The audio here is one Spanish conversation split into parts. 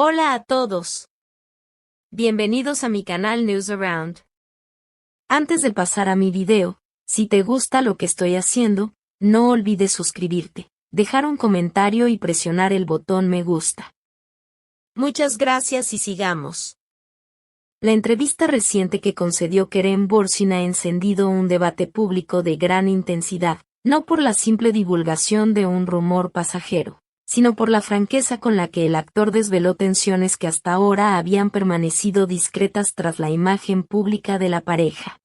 Hola a todos. Bienvenidos a mi canal News Around. Antes de pasar a mi video, si te gusta lo que estoy haciendo, no olvides suscribirte, dejar un comentario y presionar el botón me gusta. Muchas gracias y sigamos. La entrevista reciente que concedió Kerem Bürsin ha encendido un debate público de gran intensidad, no por la simple divulgación de un rumor pasajero, sino por la franqueza con la que el actor desveló tensiones que hasta ahora habían permanecido discretas tras la imagen pública de la pareja.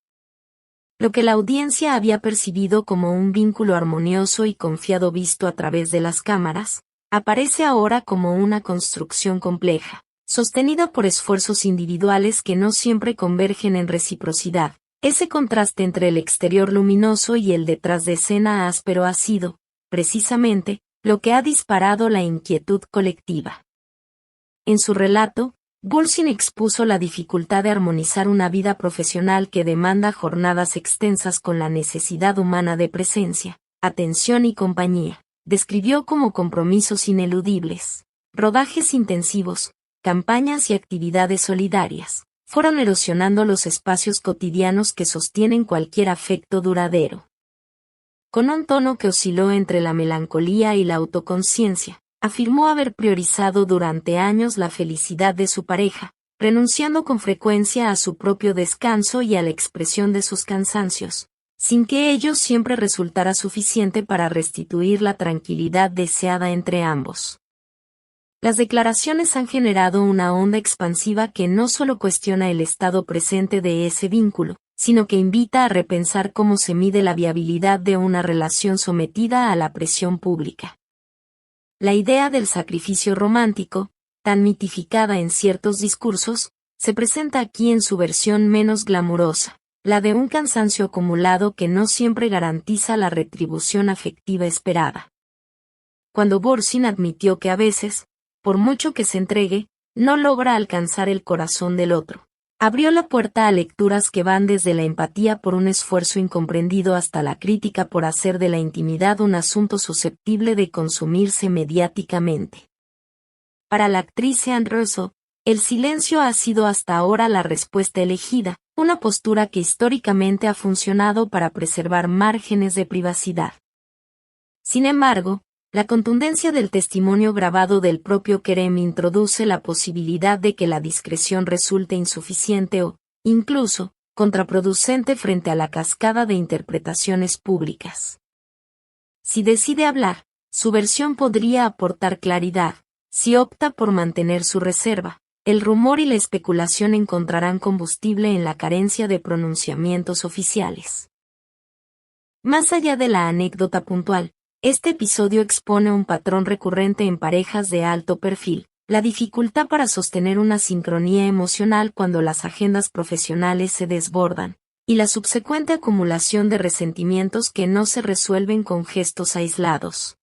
Lo que la audiencia había percibido como un vínculo armonioso y confiado visto a través de las cámaras, aparece ahora como una construcción compleja, sostenida por esfuerzos individuales que no siempre convergen en reciprocidad. Ese contraste entre el exterior luminoso y el detrás de escena áspero ha sido, precisamente, lo que ha disparado la inquietud colectiva. En su relato, Bürsin expuso la dificultad de armonizar una vida profesional que demanda jornadas extensas con la necesidad humana de presencia, atención y compañía. Describió como compromisos ineludibles, rodajes intensivos, campañas y actividades solidarias, fueron erosionando los espacios cotidianos que sostienen cualquier afecto duradero. Con un tono que osciló entre la melancolía y la autoconciencia, afirmó haber priorizado durante años la felicidad de su pareja, renunciando con frecuencia a su propio descanso y a la expresión de sus cansancios, sin que ello siempre resultara suficiente para restituir la tranquilidad deseada entre ambos. Las declaraciones han generado una onda expansiva que no solo cuestiona el estado presente de ese vínculo, sino que invita a repensar cómo se mide la viabilidad de una relación sometida a la presión pública. La idea del sacrificio romántico, tan mitificada en ciertos discursos, se presenta aquí en su versión menos glamurosa, la de un cansancio acumulado que no siempre garantiza la retribución afectiva esperada. Cuando Bürsin admitió que a veces, por mucho que se entregue, no logra alcanzar el corazón del otro, abrió la puerta a lecturas que van desde la empatía por un esfuerzo incomprendido hasta la crítica por hacer de la intimidad un asunto susceptible de consumirse mediáticamente. Para la actriz Sean Russell, el silencio ha sido hasta ahora la respuesta elegida, una postura que históricamente ha funcionado para preservar márgenes de privacidad. Sin embargo, la contundencia del testimonio grabado del propio Kerem introduce la posibilidad de que la discreción resulte insuficiente o, incluso, contraproducente frente a la cascada de interpretaciones públicas. Si decide hablar, su versión podría aportar claridad. Si opta por mantener su reserva, el rumor y la especulación encontrarán combustible en la carencia de pronunciamientos oficiales. Más allá de la anécdota puntual, este episodio expone un patrón recurrente en parejas de alto perfil, la dificultad para sostener una sincronía emocional cuando las agendas profesionales se desbordan, y la subsecuente acumulación de resentimientos que no se resuelven con gestos aislados.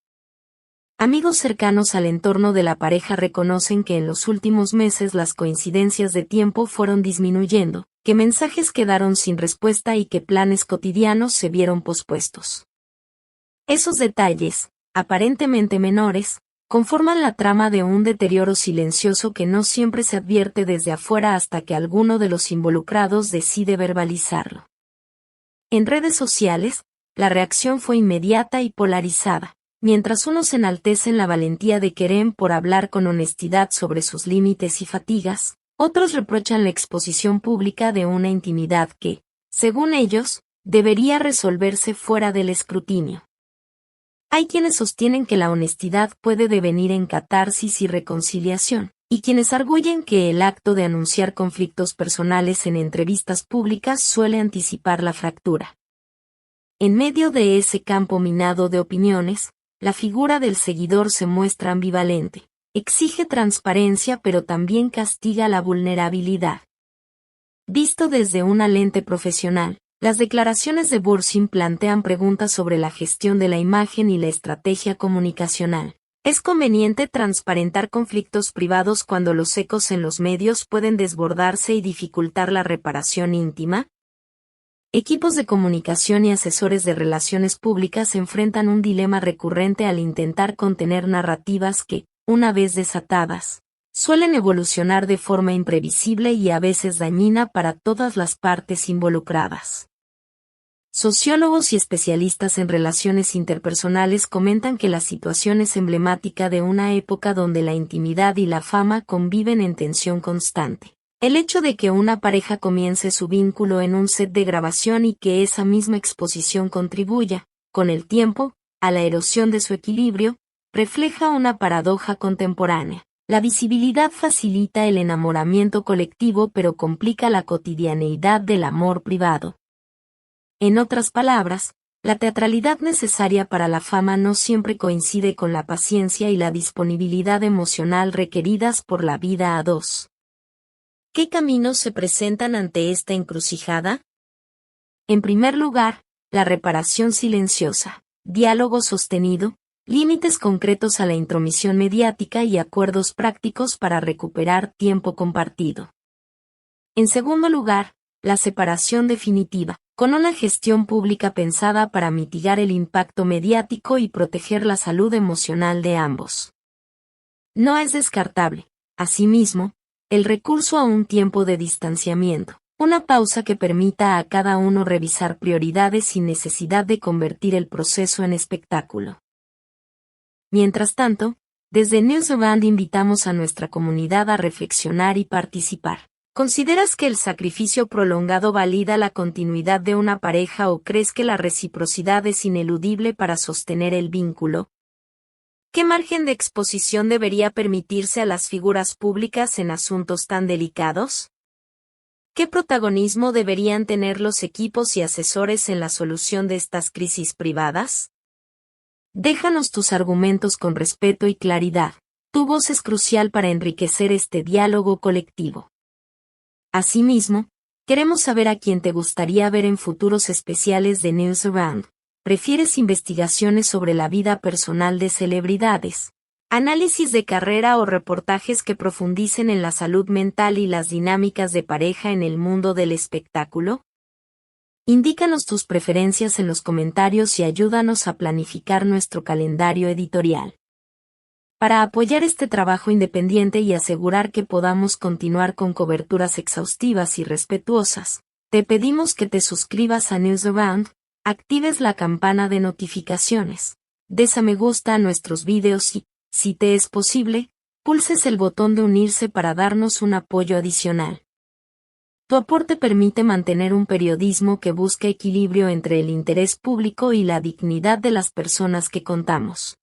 Amigos cercanos al entorno de la pareja reconocen que en los últimos meses las coincidencias de tiempo fueron disminuyendo, que mensajes quedaron sin respuesta y que planes cotidianos se vieron pospuestos. Esos detalles, aparentemente menores, conforman la trama de un deterioro silencioso que no siempre se advierte desde afuera hasta que alguno de los involucrados decide verbalizarlo. En redes sociales, la reacción fue inmediata y polarizada. Mientras unos enaltecen la valentía de Kerem por hablar con honestidad sobre sus límites y fatigas, otros reprochan la exposición pública de una intimidad que, según ellos, debería resolverse fuera del escrutinio. Hay quienes sostienen que la honestidad puede devenir en catarsis y reconciliación, y quienes arguyen que el acto de anunciar conflictos personales en entrevistas públicas suele anticipar la fractura. En medio de ese campo minado de opiniones, la figura del seguidor se muestra ambivalente, exige transparencia pero también castiga la vulnerabilidad. Visto desde una lente profesional, las declaraciones de Bürsin plantean preguntas sobre la gestión de la imagen y la estrategia comunicacional. ¿Es conveniente transparentar conflictos privados cuando los ecos en los medios pueden desbordarse y dificultar la reparación íntima? Equipos de comunicación y asesores de relaciones públicas enfrentan un dilema recurrente al intentar contener narrativas que, una vez desatadas, Suelen evolucionar de forma imprevisible y a veces dañina para todas las partes involucradas. Sociólogos y especialistas en relaciones interpersonales comentan que la situación es emblemática de una época donde la intimidad y la fama conviven en tensión constante. El hecho de que una pareja comience su vínculo en un set de grabación y que esa misma exposición contribuya, con el tiempo, a la erosión de su equilibrio, refleja una paradoja contemporánea. La visibilidad facilita el enamoramiento colectivo pero complica la cotidianeidad del amor privado. En otras palabras, la teatralidad necesaria para la fama no siempre coincide con la paciencia y la disponibilidad emocional requeridas por la vida a dos. ¿Qué caminos se presentan ante esta encrucijada? En primer lugar, la reparación silenciosa, diálogo sostenido, límites concretos a la intromisión mediática y acuerdos prácticos para recuperar tiempo compartido. En segundo lugar, la separación definitiva, con una gestión pública pensada para mitigar el impacto mediático y proteger la salud emocional de ambos. No es descartable, asimismo, el recurso a un tiempo de distanciamiento, una pausa que permita a cada uno revisar prioridades sin necesidad de convertir el proceso en espectáculo. Mientras tanto, desde Newsround invitamos a nuestra comunidad a reflexionar y participar. ¿Consideras que el sacrificio prolongado valida la continuidad de una pareja o crees que la reciprocidad es ineludible para sostener el vínculo? ¿Qué margen de exposición debería permitirse a las figuras públicas en asuntos tan delicados? ¿Qué protagonismo deberían tener los equipos y asesores en la solución de estas crisis privadas? Déjanos tus argumentos con respeto y claridad. Tu voz es crucial para enriquecer este diálogo colectivo. Asimismo, queremos saber a quién te gustaría ver en futuros especiales de News Around. ¿Prefieres investigaciones sobre la vida personal de celebridades, análisis de carrera o reportajes que profundicen en la salud mental y las dinámicas de pareja en el mundo del espectáculo? Indícanos tus preferencias en los comentarios y ayúdanos a planificar nuestro calendario editorial. Para apoyar este trabajo independiente y asegurar que podamos continuar con coberturas exhaustivas y respetuosas, te pedimos que te suscribas a Newsround, actives la campana de notificaciones, des a me gusta a nuestros videos y, si te es posible, pulses el botón de unirse para darnos un apoyo adicional. Tu aporte permite mantener un periodismo que busca equilibrio entre el interés público y la dignidad de las personas que contamos.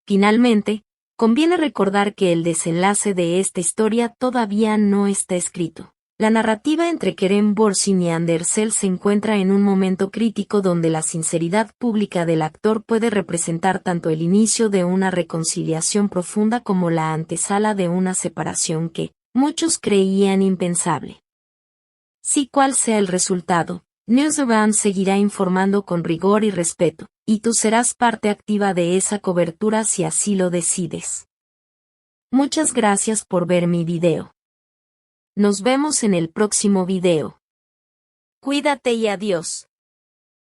Finalmente, conviene recordar que el desenlace de esta historia todavía no está escrito. La narrativa entre Kerem Bürsin y Andersel se encuentra en un momento crítico donde la sinceridad pública del actor puede representar tanto el inicio de una reconciliación profunda como la antesala de una separación que muchos creían impensable. Sea cual sea el resultado, Newsround seguirá informando con rigor y respeto, y tú serás parte activa de esa cobertura si así lo decides. Muchas gracias por ver mi video. Nos vemos en el próximo video. Cuídate y adiós.